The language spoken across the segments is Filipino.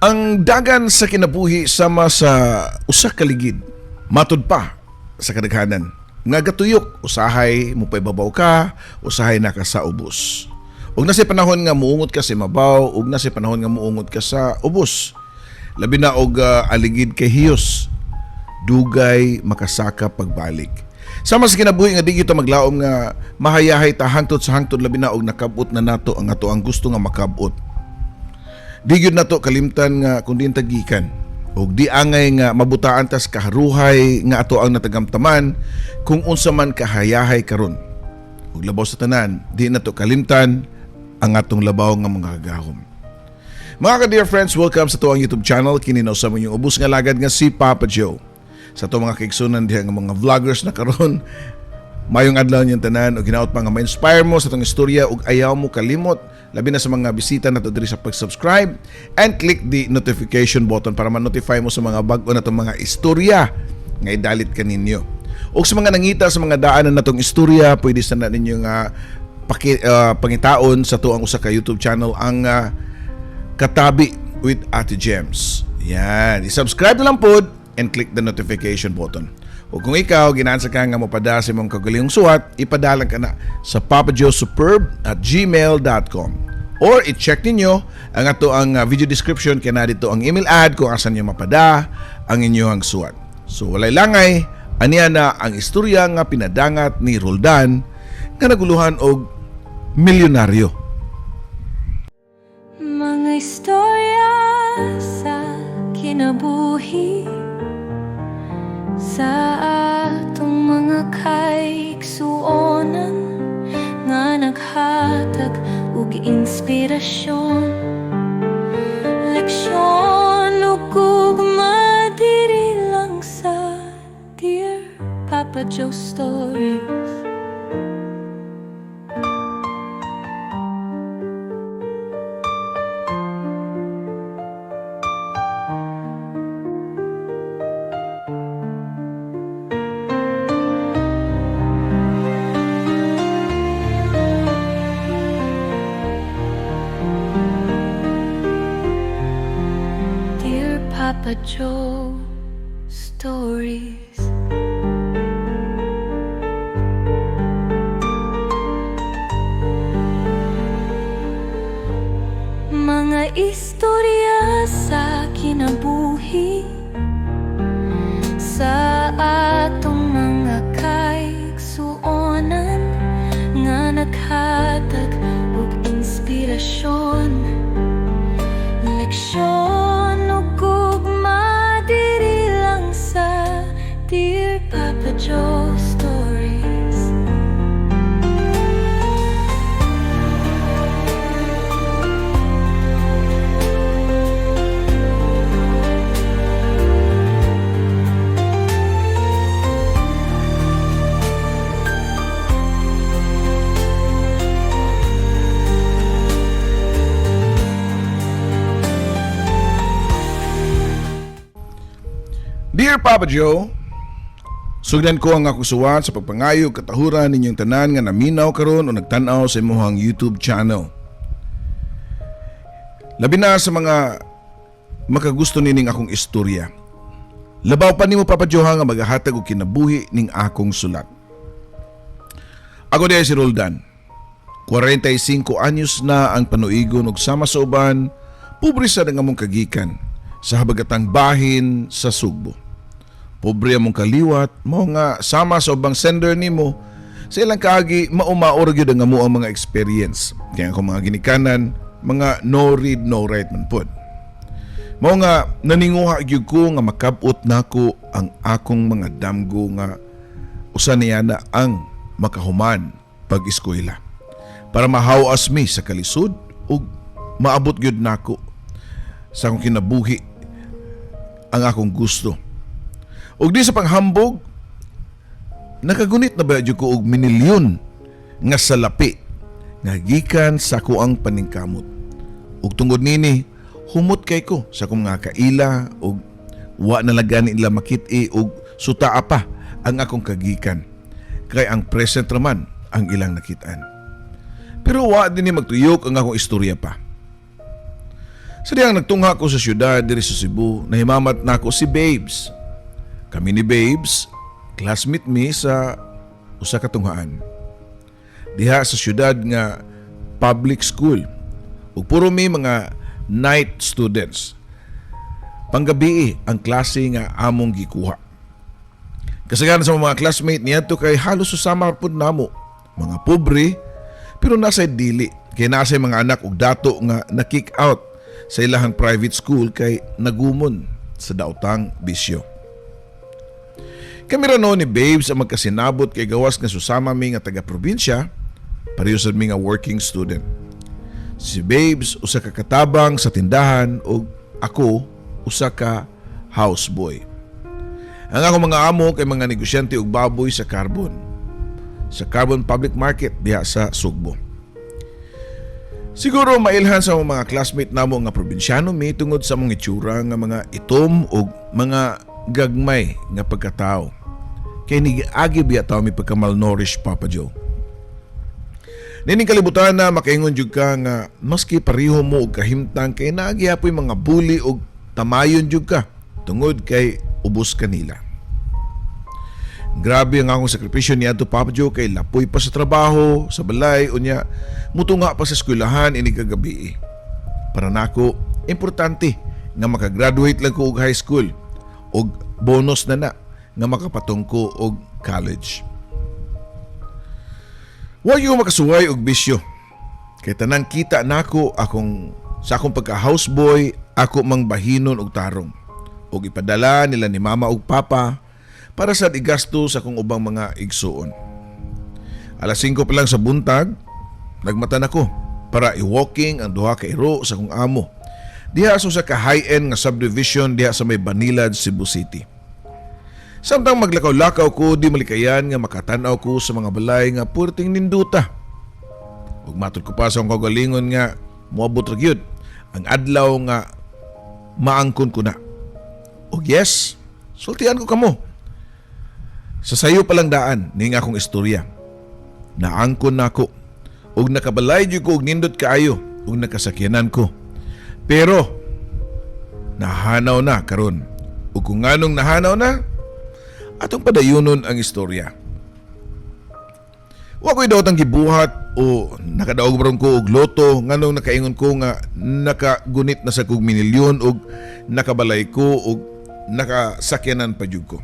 Ang dagan sa kinabuhi sama sa usa ka ligid, matud pa sa kadaghanan. Nga gatuyok, usahay mo pa ibabaw ka, usahay na ka sa ubos. Ug na si panahon nga muungot ka sa mabaw, ug na si panahon nga muungot ka sa ubos. Labi na og aligid kay hiyos, dugay makasaka pagbalik. Sama sa kinabuhi nga di kita maglaom nga mahayahay ta hangtod sa hangtod, labi na og nakabot na nato ang ato ang gusto nga makabot. Di gyud nato kalimtan nga kundi tagikan ug di angay nga mabutaan tas kaharuhay nga ato ang natagamtaman kung unsa man kahayahay karon. Ug labaw sa tanan, di nato kalimtan ang atong labaw nga mga kagahom. Mga ka-dear friends, welcome sa tuwang YouTube channel. Kini na sa inyong ubos nga lagad nga si Papa Joe. Sa to mga kaigsunan diha nga mga vloggers na karon, mayong adlaw niyang tanan o ginaot pa nga ma-inspire mo sa itong istorya ug ayaw mo kalimot labi na sa mga bisita nato diri sa pag-subscribe and click the notification button para ma-notify mo sa mga bag-o na itong mga istorya nga idalit kaninyo. O sa mga nangita sa mga daanan na itong istorya, pwede sa na ninyo nga pangitaon sa tuang usa ka YouTube channel ang Katabi with Ate Gems. Yan, i-subscribe na lang po and click the notification button. O kung ikaw, ginansa ka nga mapada sa mong kagulihong suwat, ipadalang ka na sa papajoesuperb@gmail.com or i-check ninyo ang ato ang video description kaya na dito ang email ad kung asan nyo mapada ang inyong suwat. So walay langay, aniya na ang istorya nga pinadangat ni Roldan nga naguluhan og milyonaryo. Mga istorya sa kinabuhi sa atong mga kaiksuonan nga naghatag og inspirasyon, leksyon ug gugma diri lang sa Dear Papa Joe Stories. Papa Joe Stories. Mga istorya sa kinabuhi sa atong mga kaiksuonan nga naghatag og inspirasyon, leksyon ug gugma diri lang sa Dear Papa Joe Stories. Dear Papa Joe, sugdan ko ang akong suwat sa pagpangayo katahuran ninyong tanan nga naminaw karon o nagtan-aw sa imong YouTube channel. Labi na sa mga makagusto nining akong istorya. Labaw pa nimo Papa Joe nga magahatag og kinabuhi ning akong sulat. Ako diay si Roldan. 45 anyos na ang panuigon ug sama sa uban, pobre sa among kagikan sa habagatang bahin sa Sugbo. Pobre among kaliwat, mao nga sama sa ubang sender nimo sa ilang kaagi maumaor gyud ang amo ang mga experience. Kaya ako mga ginikanan, mga no read no write man pod. Mao nga naninguha gyud ko nga makabot nako ang akong mga damgo nga usa niya na ang makahuman pag-eskwela para mahawas mi sa kalisod ug maabot gyud nako sa akong kinabuhi ang akong gusto. Ug di sa panghambog, nakagunit na ba jud ko og minilyon nga salapi nga gikan sa kuang paningkamot. Ug tungod nini, humot kay ko sa akong mga kaila ug wa na lagani ila makit-i ug sutaa pa ang akong kagikan. Kay ang present raman ang ilang nakitaan. Pero wa din ni magtuyok ang akong istorya pa. Sa diyang nagtungha ko sa syudad diri sa Cebu, nahimamat na ako si Babes. Kami ni Babes, classmate mi sa usa ka tunghaan. Diha sa syudad nga public school. Ug puro mi mga night students. Panggabi ang klase nga among gikuha. Kasagaran sa mga classmate niadto kay halos susama pud namo. Mga pobre pero nasa dili. Kay nasa mga anak ug dato nga na-kick out sa ilahang private school kay nagumon sa daotang bisyo. Kami ra noon ni Babes ang magkasinabot kay gawas nga susama mi nga taga-probinsya, pareho sad mi nga working student. Si Babes usa ka katabang sa tindahan ug ako usa ka houseboy. Ang akong mga amo kay mga negosyante og baboy sa carbon public market diha sa Sugbo. Siguro mailhan sa mga classmate namo nga probinsyano mi tungod sa mga itsura nga mga itom ug mga gagmay nga pagkatao. Kay niagi biya taw mi pagka-malnourished, Papa Joe. Nining kalibutan na makaingon jud ka nga maski pareho mo og kahimtang kay naagi apoy mga bully og tamayon jud ka tungod kay ubos kanila. Grabe ang akong sakripisyo niya to, Papa Joe, kay lapoy pa sa trabaho, sa balay, unya mutunga pa sa eskwelahan ini kagabi. Para nako, importante nga makagraduate lang ko og high school og bonus na nga makapatong ko og college. Wa yo makasuway og bisyo. Kay tanang kita nako sa akong pagka-houseboy, ako mang bahinon og tarong. Og ipadala nila ni mama og papa para sa igasto sa akong ubang mga igsuon. Alas 5 pa lang sa buntag, nagmatan ako para i-walking ang duha ka iro sa akong amo. Diha sa ka high-end nga subdivision diha sa may Banilad, Cebu City. Samtang maglakaw-lakaw ko, di malikayan nga makatanaw ko sa mga balay nga purting ninduta. Ug matod ko pa sa akong kagalingon nga moabot ra gyud ang adlaw nga maangkon ko na. Og yes, sultian ko kamo. Sa sayo palang daan ning akong istorya. Naangkon na ako ug nakabalay jud ko og nindot kaayo ug nakasakyanan ko. Pero nahanaw na karon. Ug kung nganong nahanaw na, atong padayunon ang istorya. Wa ko'y daotang gibuhat o nakadaog ron ko og loto nganong nakaingon ko nga nakagunit na sa kog minilyon ug nakabalay ko ug nakasakyanan pa jud ko.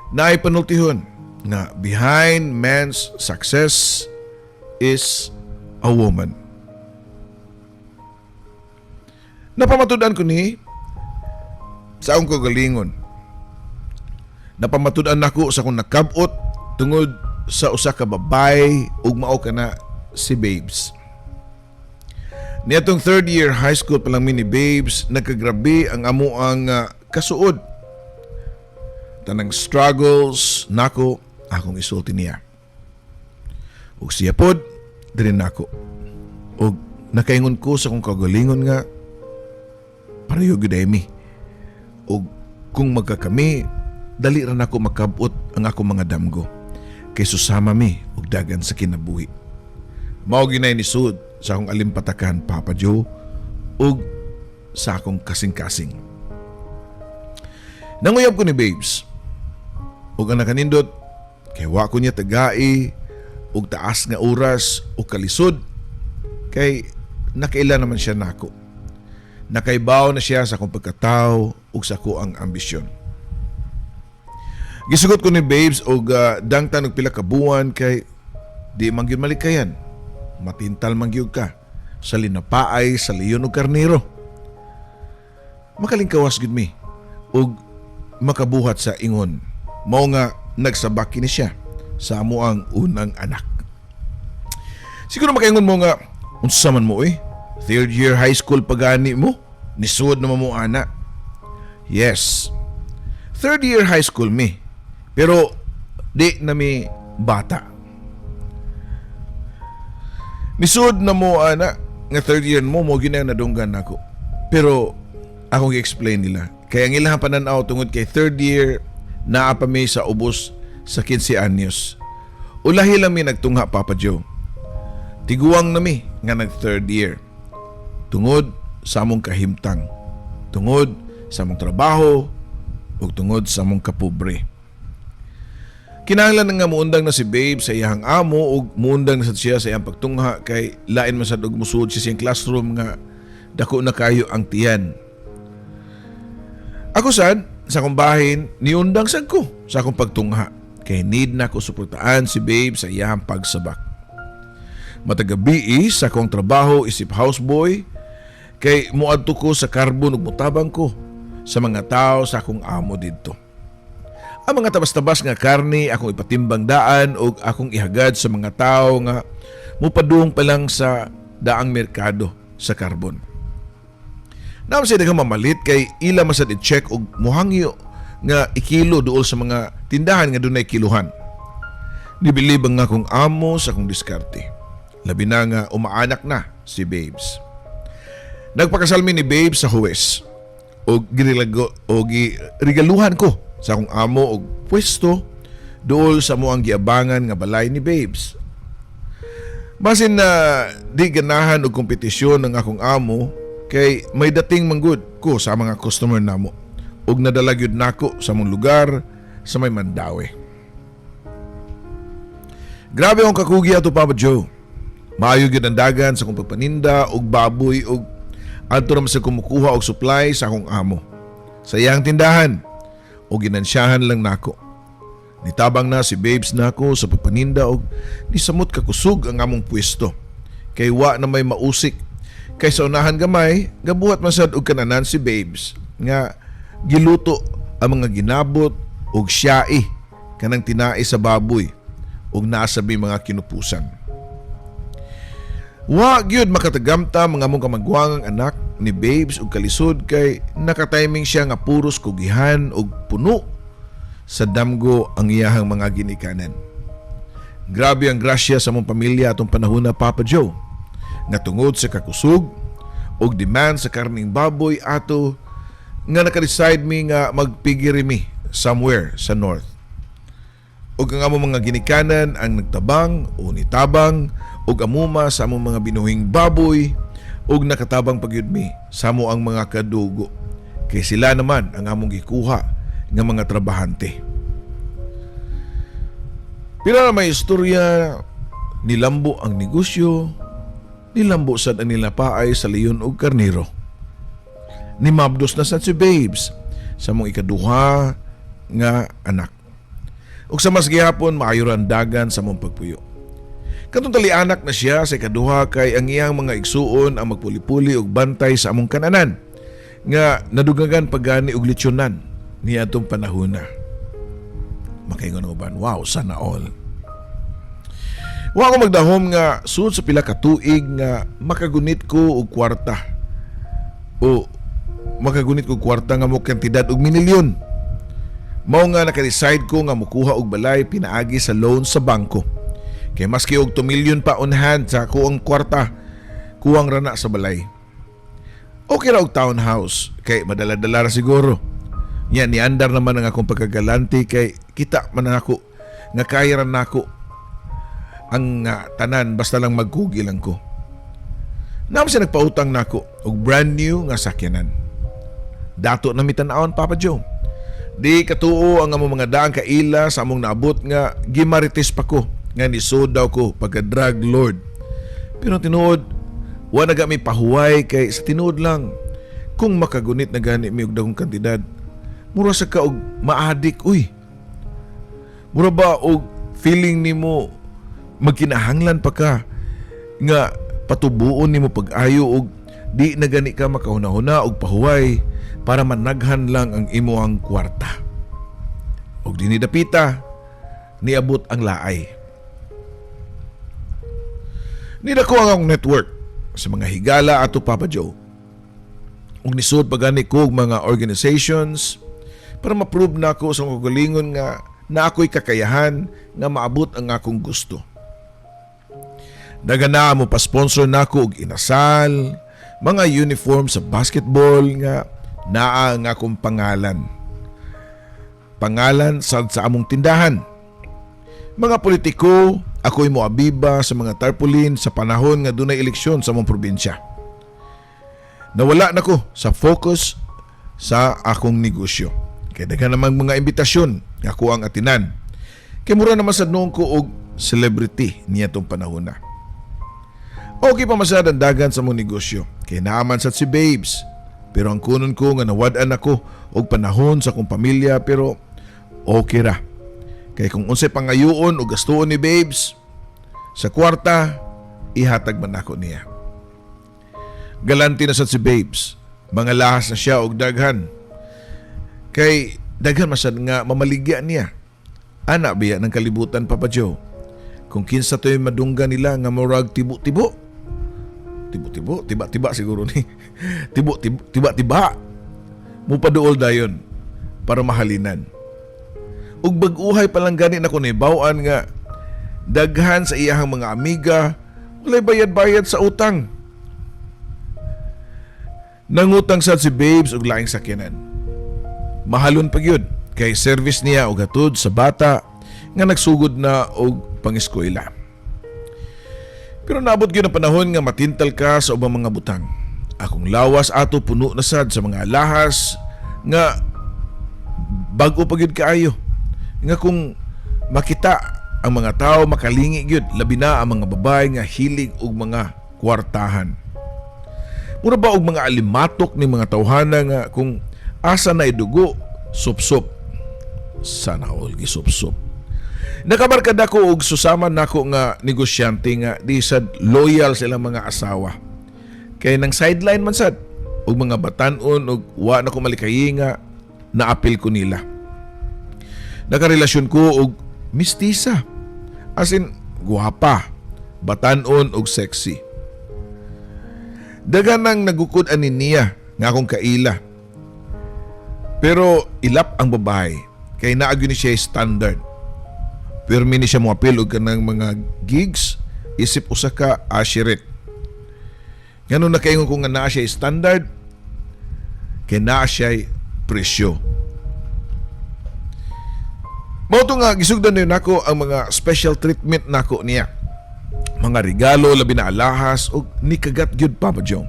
Naay panultihon nga behind man's success is a woman. Napamatudan ko ni sa akong kagalingon. Napamatudan nako sa akong nakabot tungod sa usa ka babay ug mao kana si Babes. Niadtong third year high school pa lang mi ni Babes, nagkagrabe ang amuang kasuod. Tanang struggles nako akong isulti niya. Ug siya pod diri nako. Ug nakaingon ko sa akong kagalingon nga pareho gyud mi. Ug kung magkakami, dali ra nako makabot ang akong mga damgo. Kay susama mi ug dagan sa kinabuhi. Mao ginay ni sud sa akong alimpatakan, Papa Joe, ug sa akong kasing-kasing. Nanguyab ko ni Babes. Ug ang nakanindot, kay wa ko niya tagai, ug taas nga oras, ug kalisod, kay nakaila naman siya nako. Nakaibaw na siya sa akong pagkatao, ug sa ko ang ambisyon. Gisugot ko ni Babes ug dangtan og pila ka buwan kay di man gyud malikayan. Matintal man gyud ka sa linapaay sa leon ug karnero. Makalingkawas gyud mi ug makabuhat sa ingon. Mao nga nagsabak kini siya sa amo ang unang anak. Siguro makaingon mo nga unsa man mo third year high school pagani mo? Nisuod naman mo ana. Yes. Third year high school mi. Pero di na mi bata. Nisuod na mo ana nga third year mo gyud na nadunggan nako. Pero akong i-explain nila. Kaya ang ilang pananaw tungod kay third year naa pa mi sa ubos sa 15 anyos. Ulahi lang mi nagtungha, Papa Joe. Tiguang na mi nga nag third year. Tungod sa among kahimtang, tungod sa among trabaho ug tungod sa among kapobre. Kinahanglan nga muundang na si Babe sa iyang amo ug muundang na sad siya sa iyang pagtungha kay lain man sad og musuod siya sa iyang classroom nga dako na kayo ang tiyan. Ako sad sa akong bahin niundang sad ko sa akong pagtungha kay need na ko suportaan si Babe sa iyang pagsabak. Matagabi sa akong trabaho isip houseboy kay muadto ko sa karbon ug mutabang ko sa mga tao sa akong amo didto. Ang mga tabas-tabas nga karne akong ipatimbang daan o akong ihagad sa mga tao nga mupadung pa lang sa daang merkado sa karbon. Naam siya daghang mamalit kay ila masad i-check og muhangyo nga ikilo duol sa mga tindahan nga dunay kiluhan. Nibilib ang akong amo sa akong diskarte. Labi na nga umaanak na si Babes. Nagpakasalmi ni Babes sa Huwes o giregaluhan ko sa akong amo og pwesto dool sa mo ang giabangan nga balay ni Babes. Basin na di ganahan og kompetisyon ng akong amo kay may dating manggod ko sa mga customer namo ug nadala gyud nako sa mong lugar sa may Mandawi. Grabe akong kakugi ato Papa Joe. Maayo gyud ang dagan sa akong pagpaninda og baboy ug adto ra sa kumukuha og supply sa akong amo sa iyang tindahan o ginansyahan lang nako. Nitabang na si Babes nako sa pagpaninda og nisamot kakusog ang among pwesto kay wa na may mausik kay sa unahan gamay gabuhat man sad og kananan si Babes nga giluto ang mga ginabot og siyai kanang tinai sa baboy ug naasabi mga kinupusan. Wa gyud makatagamta mga among kamagwangang anak ni Babes ug kalisod kay nakatiming siya nga puros kugihan ug puno sa damgo ang iyahang mga ginikanan. Grabe ang grasya sa mong pamilya atong panahon na Papa Joe nga tungod sa kakusog ug demand sa karning baboy ato nga naka-decide mi nga magpigiri mi somewhere sa north. Ug ang among mga ginikanan ang nagtabang o nitabang ug amuma sa among mga binuhing baboy ug nakatabang pagyud mi sa amo ang mga kadugo kay sila naman ang among gikuha nga mga trabahante. Pila na may istorya, nilambo ang negosyo, nilambo sad ang nilapaay sa leon ug karnero. Nimabdos na sad si Babes sa mong ikaduha nga anak. Ug sa mas gihapon maayo ra ang dagan sa mong pagpuyo. Katong talianak na siya sa ikaduha kay ang iyang mga igsuon ang magpuli-puli og bantay sa among kananan nga nadugagan pagani og litsyonan niya atong panahon na. Makaingon uban, wow, sana all. Wa ko magdahom nga sud sa pila ka tuig nga makagunit ko og kwarta. O makagunit ko kwarta nga mo kantidad og minilyon. Mao nga naka-decide ko nga mukuha og balay pinaagi sa loan sa bangko. Kay maski og 2 million pa on hand sa kuang kwarta, kuwang rana sa balay. Okay ra og townhouse kay madala-dala ra siguro. Nya ni andar naman ang akong pagkagalante kay kita man ako nga kaya ra nako ang tanan basta lang magkugi lang ko. Naam siya nagpautang nako og brand new nga sakyanan. Dato na mitan-aon Papa Joe. Di katuo ang among mga daang kaila sa among naabot nga gimarites pa ko nga nisod daw ko pagka-drug lord. Pero tinuod, wa na gami pahuway kay sa tinuod lang. Kung makagunit na gani mi og dagong kantidad, mura sa ka og maadik, uy. Mura ba og feeling nimo magkinahanglan pa ka nga patubuon nimo pag-ayo og di na gani ka makahuna-huna og pahuway para managhan lang ang imo ang kwarta. Og dinidapita, niabot ang laay. Nidako ang akong network sa mga higala ato Papa Joe. Ug nisod pagani ko mga organizations para ma-prove na ako sa kagalingon nga na ako'y kakayahan nga maabot ang akong gusto. Dagana mo pa-sponsor na ako og inasal, mga uniform sa basketball nga naa ang akong pangalan. Pangalan sa among tindahan. Mga politiko, ako'y moabiba sa mga tarpaulin sa panahon nga dunay eleksyon sa among probinsya. Nawala na ko sa focus sa akong negosyo. Kaya daghan namang mga imbitasyon nga ako ang atinan. Kaya mura naman sad noon ko og celebrity niya tong panahon na. Okay pa masad ang dagan sa mong negosyo. Kaya naaman sad si Babes. Pero ang kunon ko nga nawad-an ako og panahon sa akong pamilya pero okay ra. Kaya kung unsay pangayoon o gastuon ni Babes sa kwarta, ihatag man ako niya. Galanti na sad si Babes. Mga lahas na siya og daghan. Kay daghan masad nga mamaligya niya. Ana biya ng kalibutan, Papa Joe. Kung kinsa to'y madungga nila nga murag tibo-tibo. Tibo-tibo? Tiba-tiba siguro ni. Tiba-tiba. Mupaduol dayon para mahalinan. Ug bag-uhay pa lang gani ako ni bawaan nga daghan sa iyahang mga amiga walay bayad-bayad sa utang. Nangutang sad si Babes og laing sakyanan. Mahalon pa gyud kay service niya og hatod sa bata nga nagsugod na og pangeskwela. Pero naabot gyud ang panahon nga matintal ka sa ubang mga butang. Akong lawas ato puno na sad sa mga lahas nga bag-o pa gyud kaayo. Nga kung makita ang mga tao makalingi gyud labi na ang mga babae nga hilig og mga kwartahan. Mura ba og mga alimatok ni mga tawhana nga kung asa na idugo sup-sup. Sana all gisup-sup. Nakabarkada ko og susama nako nga negosyante nga di sad loyal sa ilang mga asawa. Kay nang sideline man sad og mga batan-on og wa na ko malikayi nga naapil ko nila. Nakarelasyon ko og mistisa. As in guwapa, batan-on og sexy. Dagan nang nagukod anin niya nga akong kaila. Pero ilap ang babae kay naagyo ni siya standard. Pero ni siya mo apil og kanang mga gigs isip usa ka ashiret. Ngano na kaingon ko nga naa siya standard kay naa siya presyo. Mao to nga gisugdan niyo nako ang mga special treatment nako niya. Mga regalo labi na alahas og nikagat gyud Papa Jong.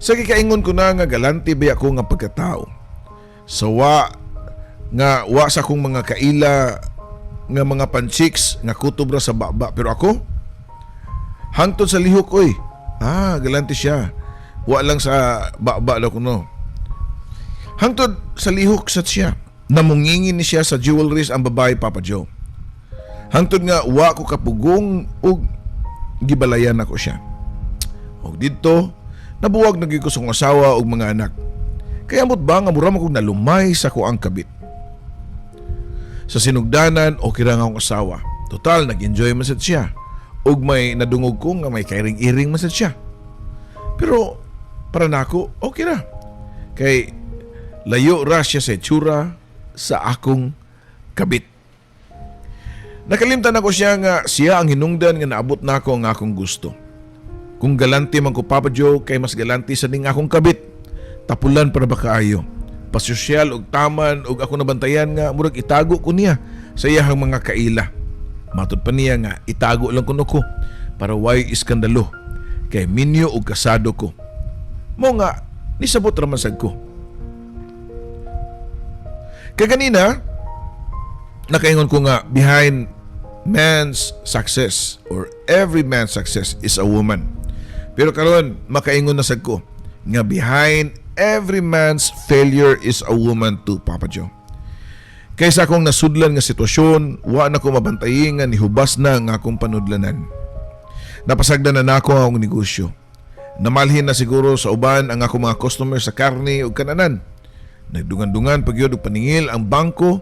Sa gikaingon ko na nga galante ba ako nga pagkatao. Sawa nga wa sa akong mga kaila nga mga panchiks nga kutubra sa baba pero ako hangtod sa lihok oy. Galante siya. Wa lang sa baba daw kuno. Hangtod sa lihok sat siya. Namungingin ni siya sa jewelries ang babae Papa Joe. Hangtod nga wa ko kapugong og gibalayan ako siya. Og didto nabuwag na gyud ko sa akong asawa og mga anak. Kaya amot ba nga mura man kog nalumay sa ko ang kabit. Sa sinugdanan okay ra nga akong asawa. Total nag-enjoy man sad siya. Og may nadungog ko nga may kairing-iring man sad siya. Pero para nako okay ra. Kay layo ra siya sa itsura sa akong kabit. Nakalimtan ako siya nga siya ang hinungdan nga naabot nako ang akong gusto. Kung galanti man ko Papa Joe kay mas galanti sa ning akong kabit. Tapulan para ba kaayo. Pasosyal og taman og ako nabantayan nga murag itago ko niya sa iyahang mga kaila. Matod pa niya nga itago lang kuno ko para way iskandalo kay minyo og kasado ko. Mo nga nisabot ra man sad ko. Kaya kanina nakaingon ko nga behind man's success or every man's success is a woman. Pero karon makaingon na sad ko nga behind every man's failure is a woman too, Papa Joe. Kaysa akong nasudlan nga sitwasyon, wa na ko mabantayi nga nihubas na nga akong panudlanan. Napasagdan na nako ang negosyo. Namalhin na siguro sa uban ang akong mga customer sa karne ug kananan. Nagdungan-dungan pagyud og paningil ang bangko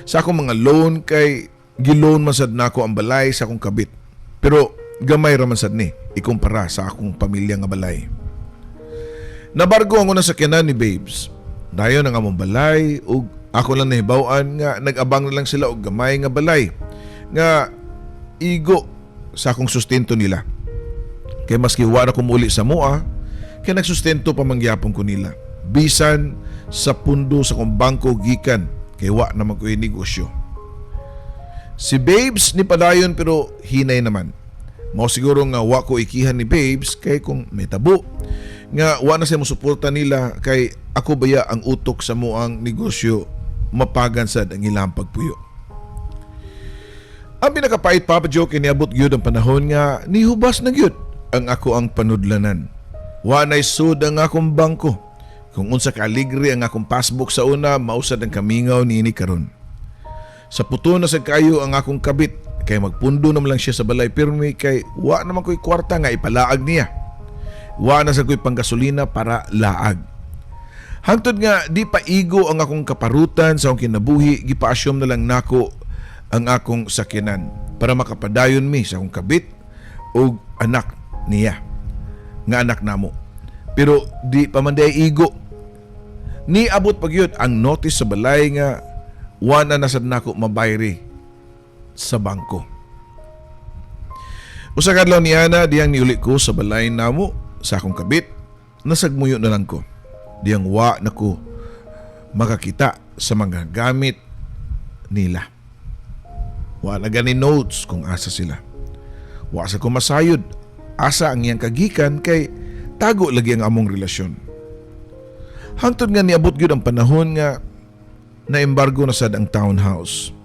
sa akong mga loan kay giloan man sad nako ang balay sa akong kabit. Pero gamay ra man sad ni ikumpara sa akong pamilya nga balay. Nabargo ang unang sakyanan ni Babes. Dayon ang among balay ug ako lang nahibaw-an nga nag-abang na lang sila og gamay nga balay nga igo sa akong sustento nila. Kay maski wa na kumuli sa mua, kay nagsustento pa mangyapon ko nila. Bisan sa pundo sa kong bangko gikan kay wa na magkuy negosyo. Si Babes ni padayon pero hinay naman. Mao siguro nga wa ko ikihan ni Babes kay kung may tabo nga wa na siya mosuporta nila kay ako baya ang utok sa moang negosyo mapagan sad ang ilang pagpuyo. Ang pinakapait, Papa Joe, kiniabot gyud ang panahon nga nihubas na gyud ang ako ang panudlanan. Wa nay sud ang akong bangko. Kung unsa ka aligre ang akong passbook sa una, mausad ang kamingaw niini karon. Sa puto na sa kayo ang akong kabit, kay magpundo naman lang siya sa balay pirmi kay wa naman ko'y kwarta nga ipalaag niya. Wa na sa ko'y panggasolina para laag. Hangtod nga di pa igo ang akong kaparutan sa akong kinabuhi, gipaasyom na lang nako ang akong sakyanan para makapadayon mi sa akong kabit o anak niya nga anak namo. Pero di pa man day igo. Ni abot pagyud ang notice sa balay nga wa na nasad nako mabayri sa bangko. Usa kadlaw ni Ana diyang niuli ko sa balay namo sa akong kabit, nasagmuyo na lang ko. Diyang wa nako makakita sa mga gamit nila. Wa na gani notes kung asa sila. Wa sa ko masayod asa ang iyang kagikan kay tago lagi ang among relasyon. Hangtod nga niabot gyud ang panahon nga na-embargo na sad ang townhouse.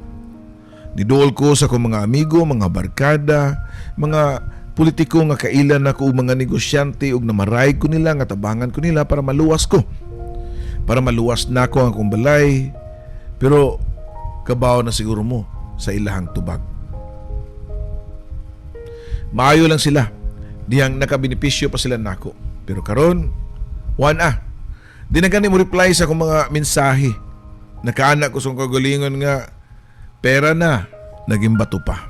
Niduol ko sa akong mga amigo, mga barkada, mga politiko nga kailan ako og mga negosyante ug namaray ko nila nga tabangan ko nila para maluwas ko. Para maluwas na ako ang akong balay. Pero kabaw na siguro mo sa ilahang tubag. Maayo lang sila. Diyang nakabenepisyo pa sila nako. Pero karon, di na gani mo reply sa akong mga mensahe. Nakaanak ko sa kagalingon nga pera na, naging bato pa.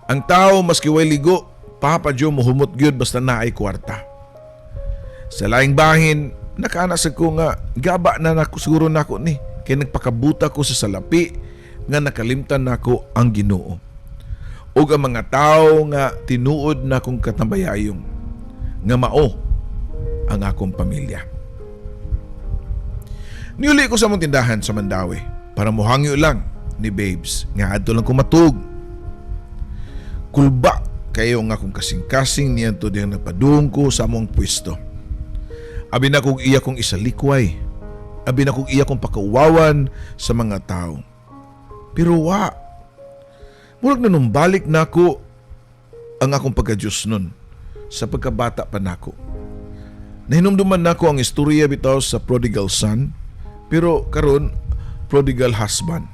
Ang tao maski way ligo, Papa Joe mohumot gyud basta naay kwarta. Sa laing bahin, nakaanak sa ko nga gaba na nako siguro nako ni kay nagpakabuta ko sa salapi nga nakalimtan nako ang Ginoo. Ug ang mga tao nga tinuod na akong katambayayong nga mao ang akong pamilya. Niuli ko sa mong tindahan sa Mandawi para mohangyo lang ni Babes nga adto lang ko matug. Kulba kayo nga akong kasing-kasing niyan to diyang napadung ko sa among pwesto. Abi na kong iya kong isalikway. Abi na kong iya kong pakauwawan sa mga tao. Pero murag na nung balik na ako ang akong pagka-Diyos nun sa pagkabata pa nako. Nahinumduman nako ang istorya bitaw sa prodigal son, pero karon prodigal husband.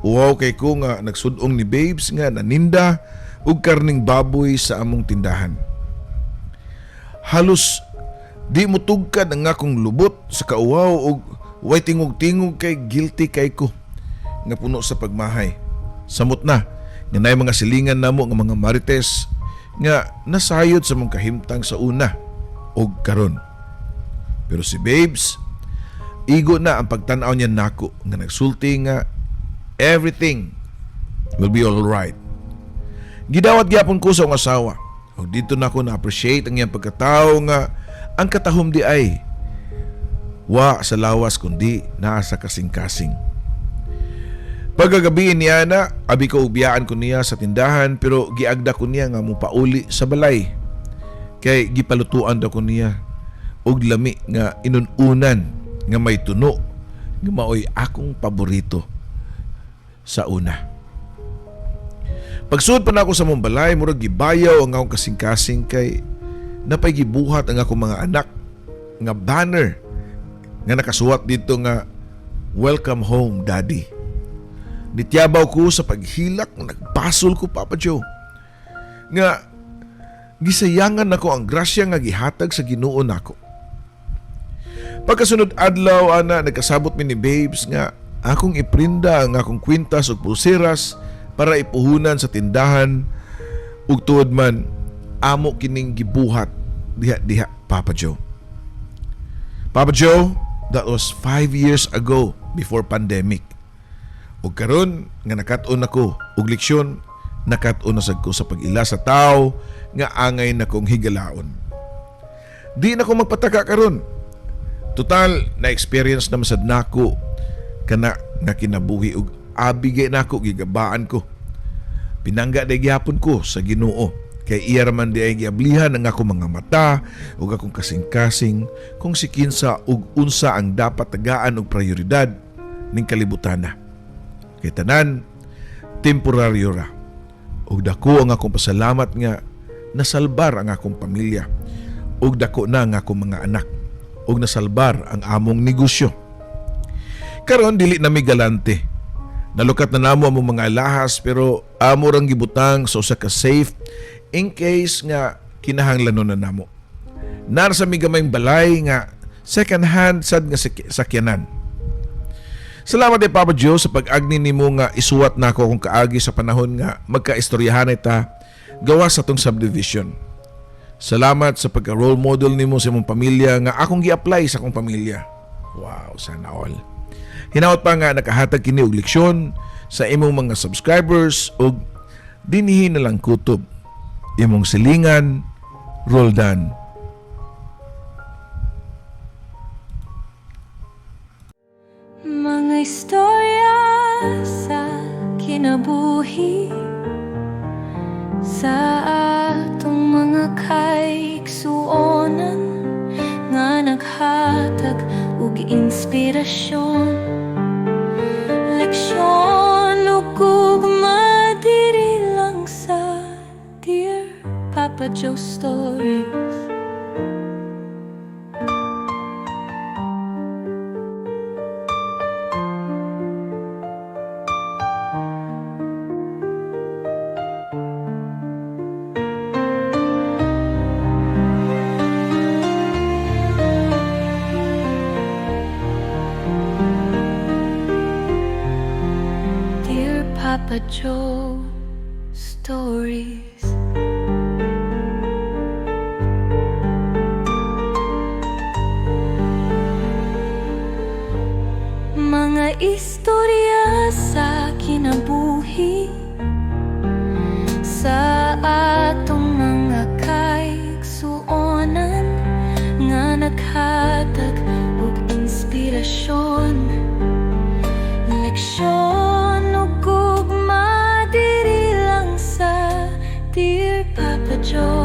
Uwaw kay ko nga nagsudong ni Babes nga naninda ug karning baboy sa among tindahan. Halos di mo tugkad ang akong lubot sa kauwaw ug way tingog-tingog kay guilty kay ko nga puno sa pagmahay. Samot na nga nay mga silingan namo nga mga marites nga nasayod sa mong kahimtang sa una og karon. Pero si Babes, igo na ang pagtan-aw niya nako nga nagsulti nga everything will be all right. Gidawat gyapon ko sa akong asawa. O dito na ako na-appreciate ang iyang pagkatao nga ang katahom di ay wa sa lawas kundi naa sa kasing-kasing. Pagkagabiin niya na, abi ko ubiyaan ko niya sa tindahan pero giagda ko niya nga mupauli sa balay. Kay gipalutuan daw ko niya og lami nga inununan nga may tuno nga maoy akong paborito sa una. Pagsuod pa na ako sa mong balay, murag gibayaw ang akong kasing-kasing kay napay gibuhat ang akong mga anak nga banner nga nakasuwat dito nga Welcome Home Daddy. Nityabaw ko sa paghilak, nagpasol ko Papa Joe nga gisayangan nako ang grasya nga gihatag sa Ginoo nako. Pagkasunod adlaw ana nagkasabot mi ni Babes nga akong iprinda ang akong kwintas ug pulseras para ipuhunan sa tindahan ug tuod man amo kining gibuhat diha Papa Joe. Papa Joe, that was 5 years ago before pandemic. Ug karon nga nakat-on ako og leksyon, nakat-on na sad ko sa pag-ila sa tao nga angay na kong higalaon. Di na ko magpataka karon. Total na experience na masad nako kana nga kinabuhi ug abigay nako gigabaan ko. Pinangga day gyapon ko sa Ginoo Kay iya raman di ay giablihan ang ako mga mata ug akong kasing-kasing kung si kinsa ug unsa ang dapat tagaan og prioridad ning kalibutan na. Kay tanan temporaryo ra. Ug dako ang akong pasalamat nga nasalbar ang akong pamilya ug dako na ang akong mga anak ug nasalbar ang among negosyo. Karon dili na mi galante. Nalukat na namo ang mga alahas pero amo rang gibutang sa usa ka safe in case nga kinahanglanon na namo. Nar sa migamayng balay nga second hand sad nga sakyanan. Salamat kay Papa Joe sa pag-agni nimo nga isuwat nako akong kaagi sa panahon nga magkaistoryahan ta gawa sa tong subdivision. Salamat sa pagka-role model nimo sa imong pamilya nga akong gi-apply sa akong pamilya. Wow, sana all. Hinaot pa nga nakahatag kini og leksyon sa imong mga subscribers ug dinhi na lang kutob. Imong silingan, Roldan. Mga istorya sa kinabuhi sa atong mga kaiksuonan nga naghatag og inspirasyon, leksyon ug gugma diri lang sa Dear Papa Joe Stories. Papa Joe Stories. Mga istorya sa kinabuhi sa atong mga kaiksuonan nga naghatag og inspirasyon, leksyon ug gugma diri lang sa Dear Papa Joe